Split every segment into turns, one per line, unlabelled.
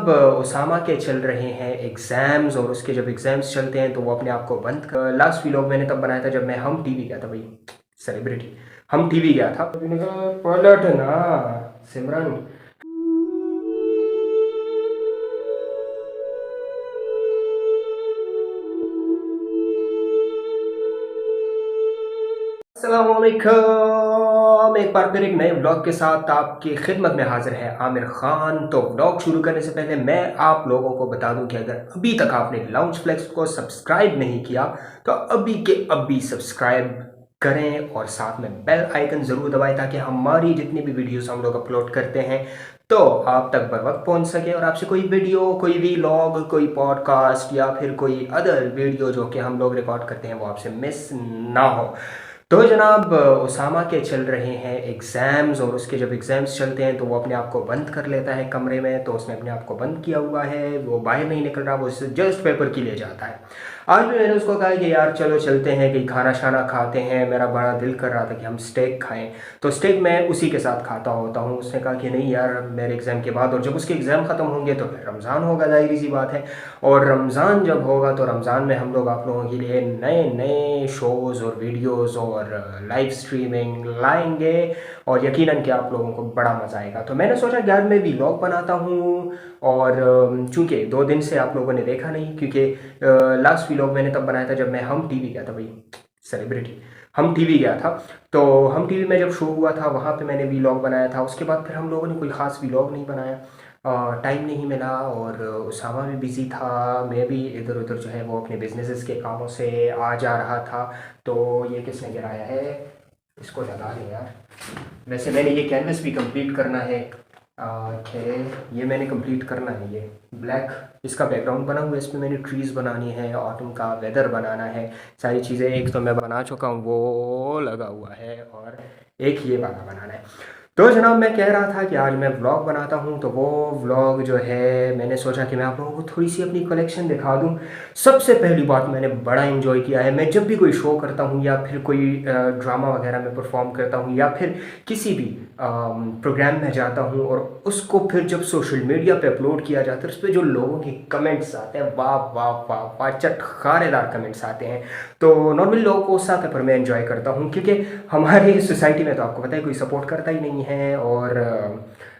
अब उसामा के चल रहे हैं एग्ज़ाम्स और उसके जब एग्ज़ाम्स चलते हैं तो वो अपने आप को बंद कर लास्ट व्लॉग मैंने तब बनाया था जब मैं हम टीवी गया था भाई सेलिब्रिटी हम टीवी गया था। मैंने कहा पलट ना सिमरन। अस्सलामुअलैकुम, एक बार फिर एक नए व्लॉग के साथ आपकी खिदमत में हाजिर है आमिर खान। तो व्लॉग शुरू करने से पहले मैं आप लोगों को बता दूं कि अगर अभी तक आपने लाउंज फ्लेक्स को सब्सक्राइब नहीं किया तो अभी के अभी सब्सक्राइब करें और साथ में बेल आइकन ज़रूर दबाएं ताकि हमारी जितनी भी वीडियोस हम लोग अपलोड करते हैं तो आप तक बर वक्त पहुँच सके और आपसे कोई वीडियो, कोई व्लॉग, कोई पॉडकास्ट या फिर कोई अदर वीडियो जो कि हम लोग रिकॉर्ड करते हैं वो आपसे मिस ना हो। तो जनाब उसामा के चल रहे हैं एग्ज़ाम्स और उसके जब एग्ज़ाम्स चलते हैं तो वो अपने आप को बंद कर लेता है कमरे में। तो उसने अपने आप को बंद किया हुआ है, वो बाहर नहीं निकल रहा, वो जस्ट पेपर के लिए जाता है। आज भी मैंने उसको कहा कि यार चलो चलते हैं कि खाना शाना खाते हैं, मेरा बड़ा दिल कर रहा था कि हम स्टेक खाएं। तो स्टेक मैं उसी के साथ खाता होता हूँ। उसने कहा कि नहीं यार मेरे एग्ज़ाम के बाद, और जब उसके एग्ज़ाम ख़त्म होंगे तो फिर रमज़ान होगा, ज़ाहिर सी बात है। और रमज़ान जब होगा तो रमज़ान में हम लोग आप लोगों के लिए नए नए शोज़ और वीडियोज़ और लाइव स्ट्रीमिंग लाएंगे और यकीनन कि आप लोगों को बड़ा मज़ा आएगा। तो मैंने सोचा कि यार मैं व्लॉग बनाता हूँ और चूँकि 2 दिन से आप लोगों ने देखा नहीं, क्योंकि लास्ट व्लॉग मैंने तब बनाया था जब मैं हम टीवी गया था भाई सेलिब्रिटी हम टीवी गया था। तो हम टीवी में जब शो हुआ था वहाँ पे मैंने व्लॉग बनाया था। उसके बाद फिर हम लोगों ने कोई ख़ास व्लॉग नहीं बनाया, टाइम नहीं मिला और उसामा भी बिज़ी था, मैं भी इधर उधर जो है वो अपने बिजनेसेस के कामों से आ जा रहा था। तो ये किसने गिराया है, इसको जला दें यार। वैसे मैंने ये कैनवस भी कंप्लीट करना है। ये मैंने कंप्लीट करना है, ये ब्लैक इसका बैकग्राउंड बना हुआ है, इसमें मैंने ट्रीज़ बनानी है, ऑटम का वेदर बनाना है, सारी चीज़ें एक तो मैं बना चुका हूँ वो लगा हुआ है और एक ये वाला बनाना है। तो जनाब मैं कह रहा था कि आज मैं व्लॉग बनाता हूँ तो वो व्लॉग जो है मैंने सोचा कि मैं आप लोगों को थोड़ी सी अपनी कलेक्शन दिखा दूँ। सबसे पहली बात मैंने बड़ा इन्जॉय किया है, मैं जब भी कोई शो करता हूँ या फिर कोई ड्रामा वगैरह में परफॉर्म करता हूँ या फिर किसी भी प्रोग्राम में जाता हूँ और उसको फिर जब सोशल मीडिया पे अपलोड किया जाता है उस पर जो लोगों के कमेंट्स आते हैं, वाह वाह वाह वाह, चटखारेदार कमेंट्स आते हैं। तो नॉर्मली लोगों को उस साथ पर मैं एंजॉय करता हूँ, क्योंकि हमारी सोसाइटी में तो आपको पता है कोई सपोर्ट करता ही नहीं है और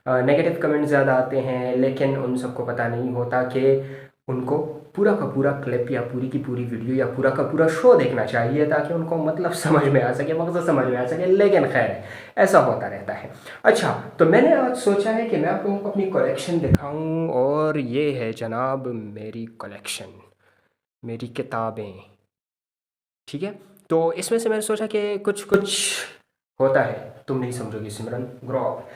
नेगेटिव कमेंट ज़्यादा आते हैं। लेकिन उन सबको पता नहीं होता कि उनको पूरा का पूरा क्लिप या पूरी की पूरी वीडियो या पूरा का पूरा शो देखना चाहिए ताकि उनको मतलब समझ में आ सके, मकसद समझ में आ सके। लेकिन खैर ऐसा होता रहता है। अच्छा, तो मैंने आज सोचा है कि मैं आप लोगों को अपनी कलेक्शन दिखाऊं और ये है जनाब मेरी कलेक्शन, मेरी किताबें। ठीक है, तो इसमें से मैंने सोचा कि कुछ कुछ होता है, तुम नहीं समझोगी Simran, grow up.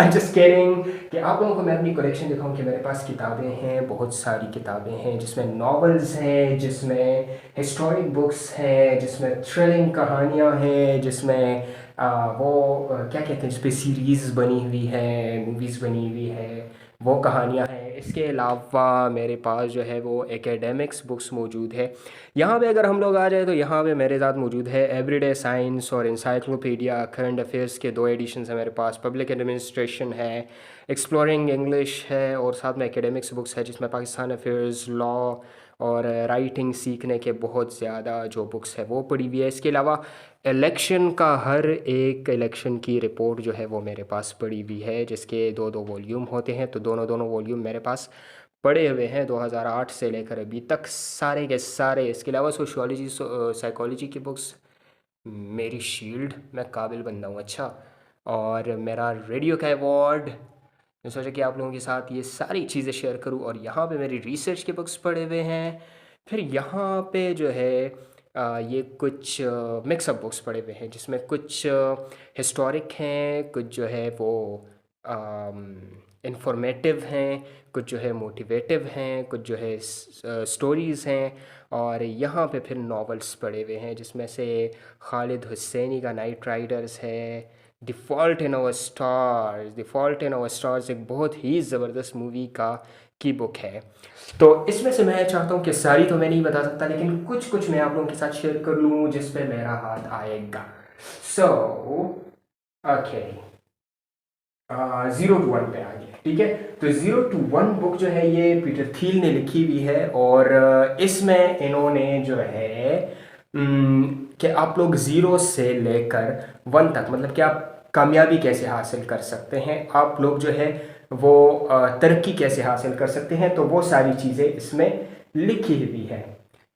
I just kidding कि आप लोगों को मैं अपनी कलेक्शन दिखाऊं कि मेरे पास किताबें हैं, बहुत सारी किताबें हैं जिसमें नॉवेल्स हैं, जिसमें हिस्टोरिक बुक्स हैं, जिसमें थ्रिलिंग कहानियाँ हैं, जिसमें क्या कहते हैं जिस पे सीरीज़ बनी हुई है, मूवीज़ बनी हुई है, वो कहानियाँ हैं। इसके अलावा मेरे पास जो है वो एकेडमिक्स बुक्स मौजूद है। यहाँ पे अगर हम लोग आ जाए तो यहाँ पे मेरे साथ मौजूद है एवरीडे साइंस और इंसाइक्लोपीडिया करंट अफेयर्स के 2 एडिशंस हैं मेरे पास, पब्लिक एडमिनिस्ट्रेशन है, एक्सप्लोरिंग इंग्लिश है और साथ में एकेडमिक्स बुक्स है जिसमें पाकिस्तान अफेयर्स, लॉ और राइटिंग सीखने के बहुत ज़्यादा जो बुक्स है वो पड़ी हुई है। इसके अलावा इलेक्शन का हर एक इलेक्शन की रिपोर्ट जो है वो मेरे पास पड़ी हुई है जिसके 2-2 वॉल्यूम होते हैं। तो दोनों दोनों वॉल्यूम मेरे पास पढ़े हुए हैं 2008 से लेकर अभी तक सारे के सारे। इसके अलावा सोशियोलॉजी साइकोलॉजी की बुक्स, मेरी शील्ड, मैं काबिल बंदा हूँ। अच्छा, और मेरा रेडियो का अवार्ड, मैं सोचा कि आप लोगों के साथ ये सारी चीज़ें शेयर करूँ। और यहाँ पे मेरी रिसर्च के बुक्स पढ़े हुए हैं। फिर यहाँ पे जो है ये कुछ मिक्सअप बुक्स पढ़े हुए हैं जिसमें कुछ हिस्टोरिक हैं, कुछ जो है वो इंफॉर्मेटिव हैं, कुछ जो है मोटिवेटिव हैं, कुछ जो है स्टोरीज़ हैं। और यहाँ पे फिर नॉवेल्स पढ़े हुए हैं जिसमें से खालिद हुसैनी का नाइट राइडर्स है, the fault in our stars, the fault in our stars एक बहुत ही ज़बरदस्त मूवी का की बुक है। तो इसमें से मैं चाहता हूँ कि सारी तो मैं नहीं बता सकता लेकिन कुछ कुछ मैं आप लोगों के साथ शेयर कर लूँ जिस पे मेरा हाथ आएगा। So okay, zero two one पे आ गए, ठीक है। तो जीरो टू वन बुक जो है ये पीटर थियल ने लिखी हुई है, और इसमें इन्होंने जो है कि आप लोग ज़ीरो से लेकर वन तक, मतलब कि आप कामयाबी कैसे हासिल कर सकते हैं, आप लोग जो है वो तरक्की कैसे हासिल कर सकते हैं, तो वो सारी चीज़ें इसमें लिखी हुई है।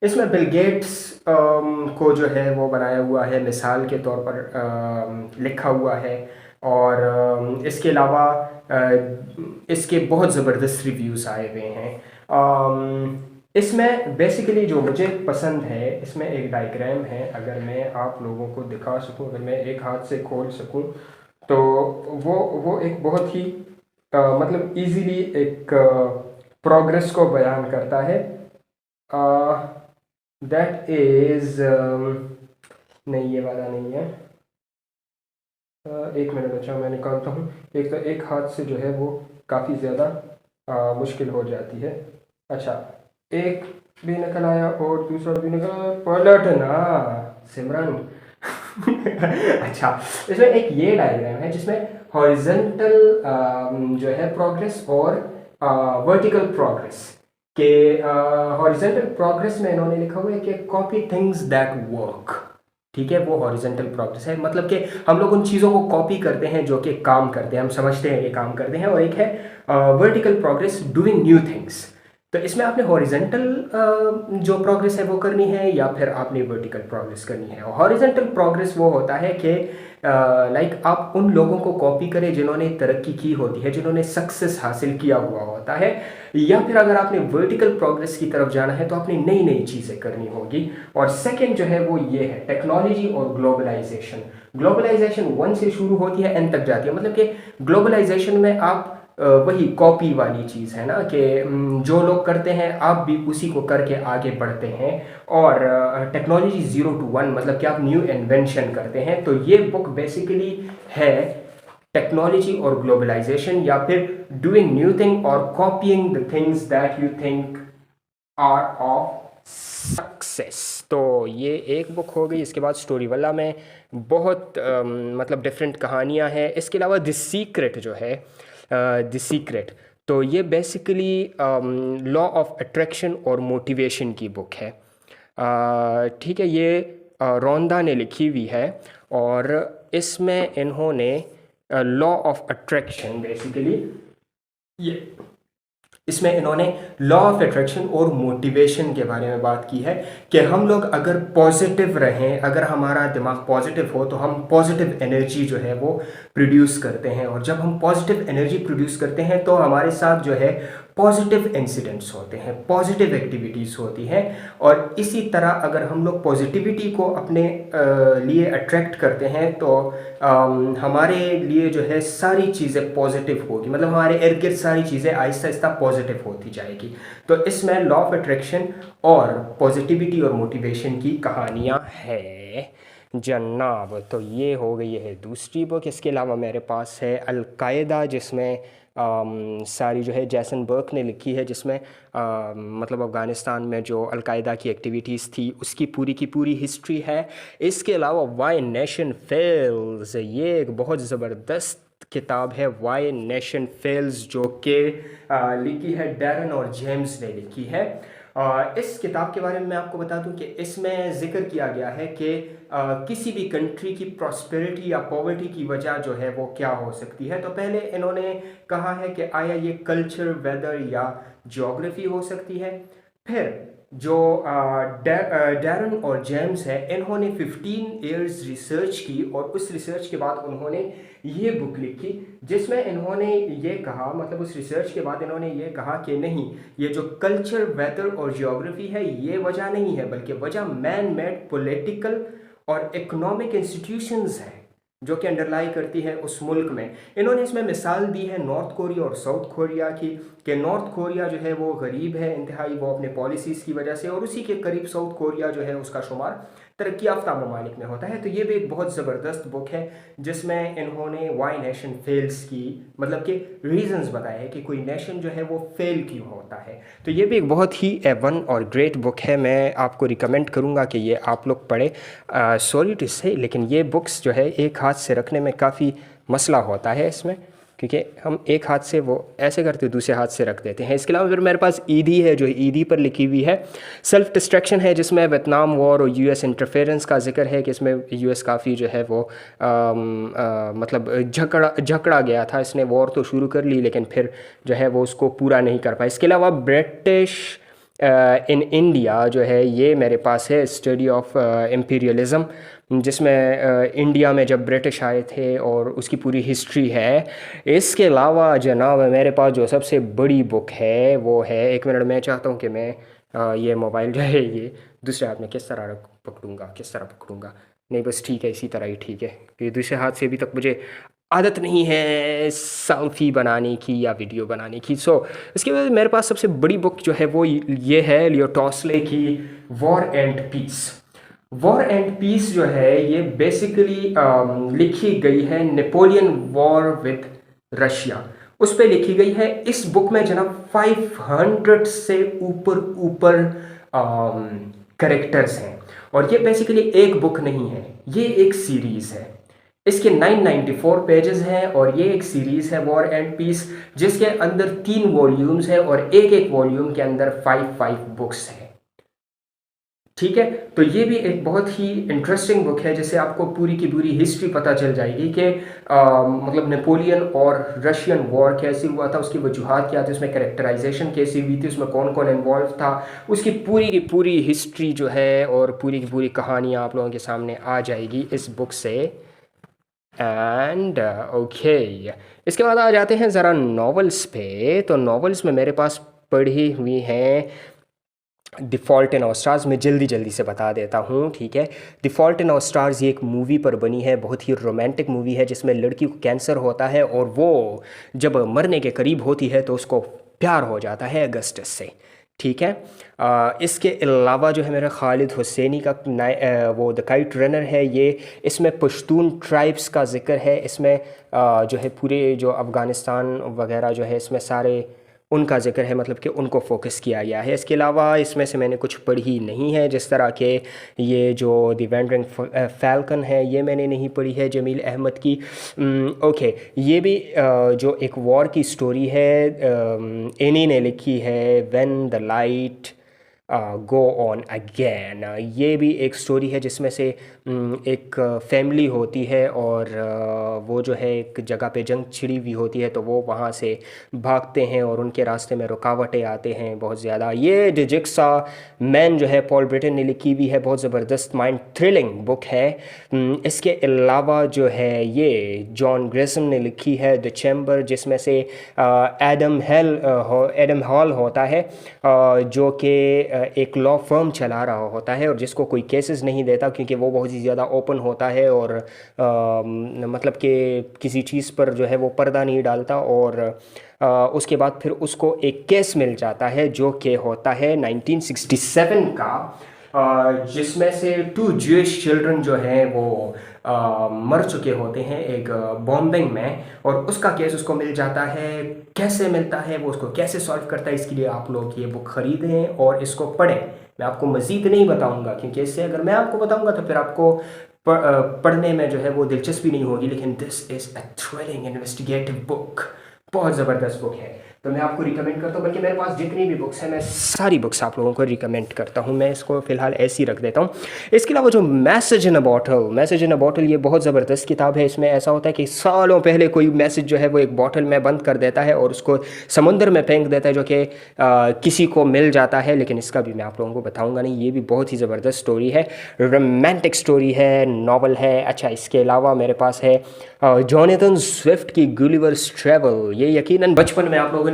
इसमें बिल गेट्स को जो है वो बनाया हुआ है, मिसाल के तौर पर लिखा हुआ है। और इसके अलावा इसके बहुत ज़बरदस्त रिव्यूज़ आए हुए हैं। इसमें बेसिकली जो मुझे पसंद है, इसमें एक डायग्राम है, अगर मैं आप लोगों को दिखा सकूं, अगर मैं एक हाथ से खोल सकूं, तो वो एक बहुत ही मतलब इजीली एक प्रोग्रेस को बयान करता है। दैट इज़ नहीं, ये वाला नहीं है। एक मिनट, अच्छा मैं निकालता हूँ। एक तो एक हाथ से जो है वो काफ़ी ज़्यादा मुश्किल हो जाती है। अच्छा, एक भी निकल आया और दूसरा भी निकल आया, पलटना सिमरन। अच्छा, इसमें एक ये डायग्राम है जिसमें हॉरिजेंटल जो है प्रोग्रेस और वर्टिकल प्रोग्रेस के हॉरिजेंटल प्रोग्रेस में इन्होंने लिखा हुआ है कि कॉपी थिंग्स दैट वर्क, ठीक है। वो हॉरिजेंटल प्रोग्रेस है, मतलब कि हम लोग उन चीज़ों को कॉपी करते हैं जो कि काम करते हैं, हम समझते हैं कि काम करते हैं। और एक है vertical progress, doing new things. तो इसमें आपने हॉरिजेंटल जो प्रोग्रेस है वो करनी है, या फिर आपने वर्टिकल प्रोग्रेस करनी है। और हॉरिजेंटल प्रोग्रेस वो होता है कि लाइक आप उन लोगों को कॉपी करें जिन्होंने तरक्की की होती है, जिन्होंने सक्सेस हासिल किया हुआ होता है। या फिर अगर आपने वर्टिकल प्रोग्रेस की तरफ जाना है तो आपने नई नई चीज़ें करनी होगी। और सेकंड जो है वो ये है टेक्नोलॉजी और ग्लोबलाइजेशन। ग्लोबलाइजेशन 1 से शुरू होती है, एन तक जाती है। मतलब कि ग्लोबलाइजेशन में आप वही कॉपी वाली चीज़ है ना, कि जो लोग करते हैं आप भी उसी को करके आगे बढ़ते हैं। और टेक्नोलॉजी 0 to 1, मतलब कि आप न्यू इन्वेंशन करते हैं। तो ये बुक बेसिकली है टेक्नोलॉजी और ग्लोबलाइजेशन, या फिर डूइंग न्यू थिंग और copying the things that you think are of success. तो ये एक बुक हो गई। इसके बाद स्टोरी वाला में बहुत मतलब डिफरेंट कहानियाँ हैं। इसके अलावा द सीक्रेट जो है, द सीक्रेट, तो ये बेसिकली लॉ ऑफ अट्रैक्शन और मोटिवेशन की बुक है, ठीक है। ये रोंदा ने लिखी हुई है, और इसमें इन्होंने लॉ ऑफ अट्रैक्शन बेसिकली ये इसमें इन्होंने लॉ ऑफ अट्रैक्शन और मोटिवेशन के बारे में बात की है कि हम लोग अगर पॉजिटिव रहें, अगर हमारा दिमाग पॉजिटिव हो तो हम पॉजिटिव एनर्जी जो है वो प्रोड्यूस करते हैं। और जब हम पॉजिटिव एनर्जी प्रोड्यूस करते हैं तो हमारे साथ जो है पॉजिटिव इंसिडेंट्स होते हैं, पॉजिटिव एक्टिविटीज़ होती हैं। और इसी तरह अगर हम लोग पॉजिटिविटी को अपने लिए अट्रैक्ट करते हैं तो हमारे लिए जो है सारी चीज़ें पॉजिटिव होगी, मतलब हमारे इर्द गिर्द सारी चीज़ें आहिस्ता आहिस्ता पॉजिटिव होती जाएगी। तो इसमें लॉ ऑफ अट्रैक्शन और पॉजिटिविटी और मोटिवेशन की कहानियाँ है जनाब। तो ये हो गई है दूसरी बुक। इसके अलावा मेरे पास है अल-कायदा, जिसमें सारी जो है जैसन बर्क ने लिखी है, जिसमें मतलब अफ़गानिस्तान में जो अल-कायदा की एक्टिविटीज़ थी उसकी पूरी हिस्ट्री है। इसके अलावा वाई नेशन फेल्स, ये एक बहुत ज़बरदस्त किताब है, वाई नेशन फेल्स, जो कि लिखी है डैरन और जेम्स ने लिखी है। इस किताब के बारे में मैं आपको बता दूं कि इसमें ज़िक्र किया गया है कि किसी भी कंट्री की प्रॉस्पेरिटी या पॉवर्टी की वजह जो है वो क्या हो सकती है। तो पहले इन्होंने कहा है कि आया ये कल्चर, वेदर या ज्योग्राफी हो सकती है। फिर जो डैरन और जेम्स है, इन्होंने 15 इयर्स रिसर्च की, और उस रिसर्च के बाद उन्होंने ये बुक लिखी जिसमें इन्होंने ये कहा, मतलब उस रिसर्च के बाद इन्होंने ये कहा कि नहीं, ये जो कल्चर, वेदर और जियोग्राफी है ये वजह नहीं है, बल्कि वजह मैन मेड पॉलिटिकल और इकोनॉमिक इंस्टीट्यूशंस हैं जो कि अंडरलाई करती है उस मुल्क में। इन्होंने इसमें मिसाल दी है नॉर्थ कोरिया और साउथ कोरिया की, कि नॉर्थ कोरिया जो है वो गरीब है इंतहाई, वो अपने पॉलिसीज़ की वजह से, और उसी के करीब साउथ कोरिया जो है उसका शुमार तरक्की याफ्ता ममालिक में होता है। तो ये भी एक बहुत ज़बरदस्त बुक है जिसमें इन्होंने वाई नेशन फेल्स की, मतलब कि रीजंस बताए हैं कि कोई नेशन जो है वो फेल क्यों होता है। तो ये भी एक बहुत ही एवन और ग्रेट बुक है। मैं आपको रिकमेंड करूँगा कि ये आप लोग पढ़ें। सॉरी टू से, लेकिन ये बुक्स जो है एक हाथ से रखने में काफ़ी मसला होता है इसमें। क्योंकि हम एक हाथ से वो ऐसे करते दूसरे हाथ से रख देते हैं। इसके अलावा फिर मेरे पास ईदी है जो ईदी पर लिखी हुई है। सेल्फ डिस्ट्रैक्शन है जिसमें वियतनाम वॉर और यूएस इंटरफेरेंस का जिक्र है कि इसमें यूएस काफ़ी जो है वो मतलब झगड़ा गया था। इसने वॉर तो शुरू कर ली लेकिन फिर जो है वो उसको पूरा नहीं कर पाया। इसके अलावा ब्रिटिश इन इंडिया जो है ये मेरे पास है, स्टडी ऑफ इम्पीरियलिज़म, जिसमें इंडिया में जब ब्रिटिश आए थे और उसकी पूरी हिस्ट्री है। इसके अलावा जनाब मेरे पास जो सबसे बड़ी बुक है वो है, एक मिनट, मैं चाहता हूँ कि मैं ये मोबाइल जो है ये दूसरे हाथ में किस तरह पकड़ूंगा, नहीं बस ठीक है, इसी तरह ही ठीक है, क्योंकि दूसरे हाथ से अभी तक मुझे आदत नहीं है सेल्फी बनाने की या वीडियो बनाने की। इसके बाद मेरे पास सबसे बड़ी बुक जो है वो ये है लियो टॉल्स्टॉय की war and peace. War and peace जो है ये बेसिकली लिखी गई है नेपोलियन वॉर विद रशिया, उस पर लिखी गई है। इस बुक में जनाब 500 से ऊपर करेक्टर्स हैं और ये बेसिकली एक बुक नहीं है, ये एक सीरीज़ है। इसके 994 पेजेस हैं और ये एक सीरीज़ है वॉर एंड पीस, जिसके अंदर 3 वॉल्यूम्स हैं और एक वॉल्यूम के अंदर 5 बुक्स हैं। ठीक है, तो ये भी एक बहुत ही इंटरेस्टिंग बुक है जिससे आपको पूरी की पूरी हिस्ट्री पता चल जाएगी कि मतलब नेपोलियन और रशियन वॉर कैसे हुआ था, उसकी वजूहात क्या थी, उसमें कैरेक्टराइजेशन कैसी हुई थी, उसमें कौन कौन इन्वॉल्व था, उसकी पूरी की पूरी हिस्ट्री जो है और पूरी की पूरी कहानी आप लोगों के सामने आ जाएगी इस बुक से। एंड ओके, इसके बाद आ जाते हैं ज़रा नॉवेल्स पे। तो नॉवेल्स में मेरे पास पढ़ी हुई हैं the fault in our stars. मैं जल्दी से बता देता हूँ, ठीक है। The fault in our stars ये एक मूवी पर बनी है, बहुत ही रोमांटिक मूवी है जिसमें लड़की को कैंसर होता है और वो जब मरने के करीब होती है तो उसको प्यार हो जाता है अगस्टस से, ठीक है। इसके अलावा जो है मेरा खालिद हुसैनी का वो द काइट रनर है, ये इसमें पश्तून ट्राइब्स का जिक्र है। इसमें जो है पूरे जो अफ़गानिस्तान वगैरह जो है इसमें सारे उनका जिक्र है, मतलब कि उनको फोकस किया गया है। इसके अलावा इसमें से मैंने कुछ पढ़ी नहीं है, जिस तरह के ये जो द वैंडरिंग फैल्कन है ये मैंने नहीं पढ़ी है जमील अहमद की। ओके, ये भी जो एक वॉर की स्टोरी है एनी ने लिखी है, when the light go on again. ये भी एक स्टोरी है जिसमें से एक फैमिली होती है और वो जो है एक जगह पे जंग छिड़ी हुई होती है तो वो वहाँ से भागते हैं और उनके रास्ते में रुकावटें आते हैं बहुत ज़्यादा। ये द जिग्सॉ मैन जो है पॉल ब्रिटन ने लिखी हुई है, बहुत ज़बरदस्त माइंड थ्रिलिंग बुक है। इसके अलावा जो है ये जॉन ग्रेसम ने लिखी है द चैम्बर, जिसमें से एडम हॉल होता है जो कि एक लॉ फर्म चला रहा होता है और जिसको कोई केसेस नहीं देता क्योंकि वो बहुत ही ज़्यादा ओपन होता है और मतलब कि किसी चीज़ पर जो है वो पर्दा नहीं डालता। और उसके बाद फिर उसको एक केस मिल जाता है जो कि होता है 1967 का, जिसमें से 2 ज्यूइश चिल्ड्रन जो हैं वो मर चुके होते हैं एक बॉम्बिंग में, और उसका केस उसको मिल जाता है। कैसे मिलता है, वो उसको कैसे सॉल्व करता है, इसके लिए आप लोग ये बुक ख़रीदें और इसको पढ़ें। मैं आपको मज़ीद नहीं बताऊंगा क्योंकि इससे अगर मैं आपको बताऊंगा तो फिर आपको पढ़ने में जो है वो दिलचस्पी नहीं होगी, लेकिन this is a thrilling investigative book, बहुत ज़बरदस्त बुक है, तो मैं आपको रिकमेंड करता हूँ। बल्कि मेरे पास जितनी भी बुक्स हैं मैं सारी बुक्स आप लोगों को रिकमेंड करता हूँ। मैं इसको फ़िलहाल ऐसे ही रख देता हूँ। इसके अलावा जो मैसेज इन अ बॉटल ये बहुत ज़बरदस्त किताब है। इसमें ऐसा होता है कि सालों पहले कोई मैसेज जो है वो एक बॉटल में बंद कर देता है और उसको समुंदर में फेंक देता है जो कि किसी को मिल जाता है, लेकिन इसका भी मैं आप लोगों को बताऊँगा नहीं। ये भी बहुत ही ज़बरदस्त स्टोरी है, रोमांटिक स्टोरी है, नावल है। अच्छा, इसके अलावा मेरे पास है जॉनथन स्विफ्ट की गुलिवर्स ट्रैवल। ये यकीनन बचपन में आप लोगों ने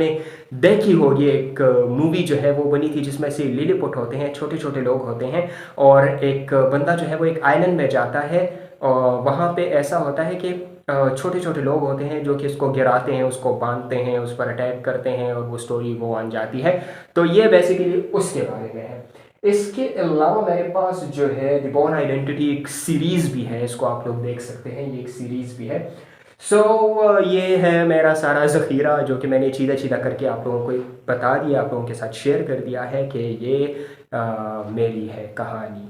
देखी होगी, एक मूवी जो है वो बनी थी जिसमें से लिलीपुट होते हैं, छोटे छोटे लोग होते हैं और एक बंदा जो है वो एक आइलैंड में जाता है और वहाँ पे ऐसा होता है कि छोटे छोटे लोग होते हैं जो कि उसको गिराते हैं, उसको बांधते हैं, उस पर अटैक करते हैं और वो स्टोरी वो बन जाती है। तो ये बेसिकली उसके बारे में है। इसके अलावा मेरे पास जो है द बोर्न आइडेंटिटी एक सीरीज़ भी है, इसको आप लोग देख सकते हैं, ये एक सीरीज़ भी है। ये है मेरा सारा ज़ख़ीरा जो कि मैंने चीदा करके आप लोगों को बता दिया, आप लोगों के साथ शेयर कर दिया है कि ये मेरी है कहानी।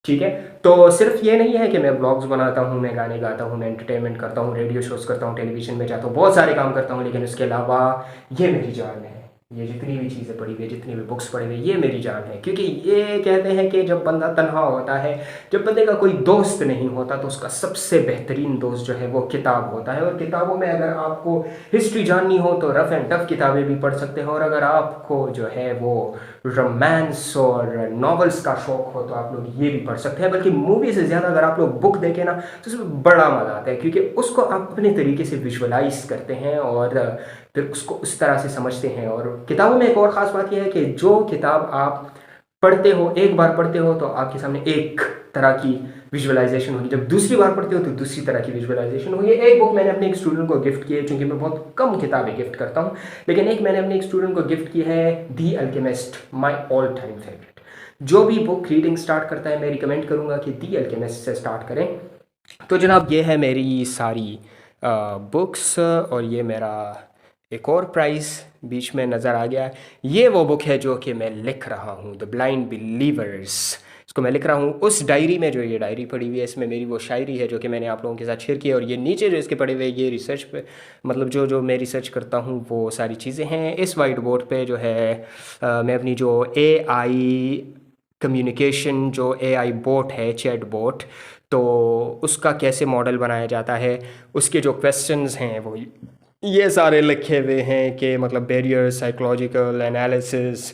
ठीक है। तो सिर्फ ये नहीं है कि मैं ब्लॉग्स बनाता हूँ, मैं गाने गाता हूँ, मैं एंटरटेनमेंट करता हूँ, रेडियो शोज़ करता हूँ, टेलीविज़न में जाता हूँ, बहुत सारे काम करता हूँ, लेकिन उसके अलावा ये मेरी जान है। ये जितनी भी चीज़ें पढ़ी हुई है, जितनी भी बुक्स पढ़ी हुई है, ये मेरी जान है। क्योंकि ये कहते हैं कि जब बंदा तन्हा होता है, जब बंदे का कोई दोस्त नहीं होता, तो उसका सबसे बेहतरीन दोस्त जो है वो किताब होता है। और किताबों में अगर आपको हिस्ट्री जाननी हो तो रफ़ एंड टफ किताबें भी पढ़ सकते हैं, और अगर आपको जो है वो रोमांस और नॉवेल्स का शौक़ हो तो आप लोग ये भी पढ़ सकते हैं। बल्कि मूवी से ज़्यादा अगर आप लोग बुक देखें ना, तो उसमें बड़ा मज़ा आता है, क्योंकि उसको आप अपने तरीके से विजुअलाइज करते हैं और फिर उसको उस तरह से समझते हैं। और किताबों में एक और ख़ास बात यह है कि जो किताब आप पढ़ते हो, एक बार पढ़ते हो तो आपके सामने एक तरह की विजुअलाइजेशन होगी, जब दूसरी बार पढ़ते हो तो दूसरी तरह की विजुअलाइजेशन होगी। एक बुक मैंने अपने एक स्टूडेंट को गिफ्ट की है, क्योंकि मैं बहुत कम किताबें गिफ्ट करता हूँ, लेकिन एक मैंने अपने एक स्टूडेंट को गिफ्ट की है, the Alchemist, my all time favourite. जो भी बुक रीडिंग स्टार्ट करता है मैं रिकमेंड करूँगा कि दी अल्केमिस्ट से स्टार्ट करें। तो जनाब ये है मेरी सारी बुक्स, और ये मेरा एक और प्राइज़ बीच में नज़र आ गया। ये वो बुक है जो कि मैं लिख रहा हूँ, द ब्लाइंड बिलीवर्स। इसको मैं लिख रहा हूँ उस डायरी में, जो ये डायरी पड़ी हुई है, इसमें मेरी वो शायरी है जो कि मैंने आप लोगों के साथ शेयर की है। और ये नीचे जो इसके पड़े हुए ये रिसर्च पे, मतलब जो जो मैं रिसर्च करता हूँ वो सारी चीज़ें हैं। इस वाइट बोर्ड पे जो है मैं अपनी जो AI कम्युनिकेशन, जो AI बोट है, चैट बोट, तो उसका कैसे मॉडल बनाया जाता है, उसके जो क्वेश्चंस हैं वो ये सारे लिखे हुए हैं, कि मतलब बैरियर, साइकोलॉजिकल एनालिसिस,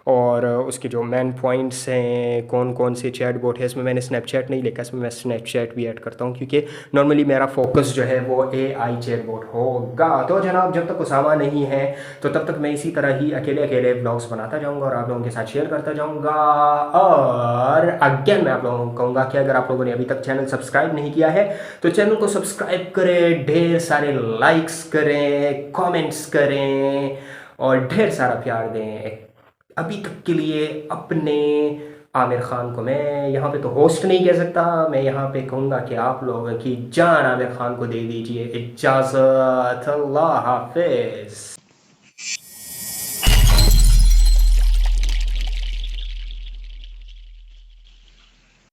और उसके जो मेन पॉइंट्स हैं, कौन कौन से चैट बोट है। इसमें मैंने स्नैपचैट नहीं लिखा, इसमें मैं स्नैपचैट भी ऐड करता हूँ, क्योंकि नॉर्मली मेरा फोकस जो है वो AI चैट बोट होगा। तो जनाब जब तक उसामा नहीं है तो तब तक मैं इसी तरह ही अकेले अकेले ब्लॉग्स बनाता जाऊँगा और आप लोगों के साथ शेयर करता जाऊँगा। और अगेन मैं आप लोगों को कहूँगा कि अगर आप लोगों ने अभी तक चैनल सब्सक्राइब नहीं किया है तो चैनल को सब्सक्राइब करें, ढेर सारे लाइक्स करें, कमेंट्स करें और ढेर सारा प्यार दें। अभी तक के लिए अपने आमिर खान को, मैं यहाँ पे तो होस्ट नहीं कह सकता, मैं यहाँ पे कहूँगा कि आप लोगों की जान आमिर खान को दे दीजिए इजाज़त। अल्लाह हाफिज़।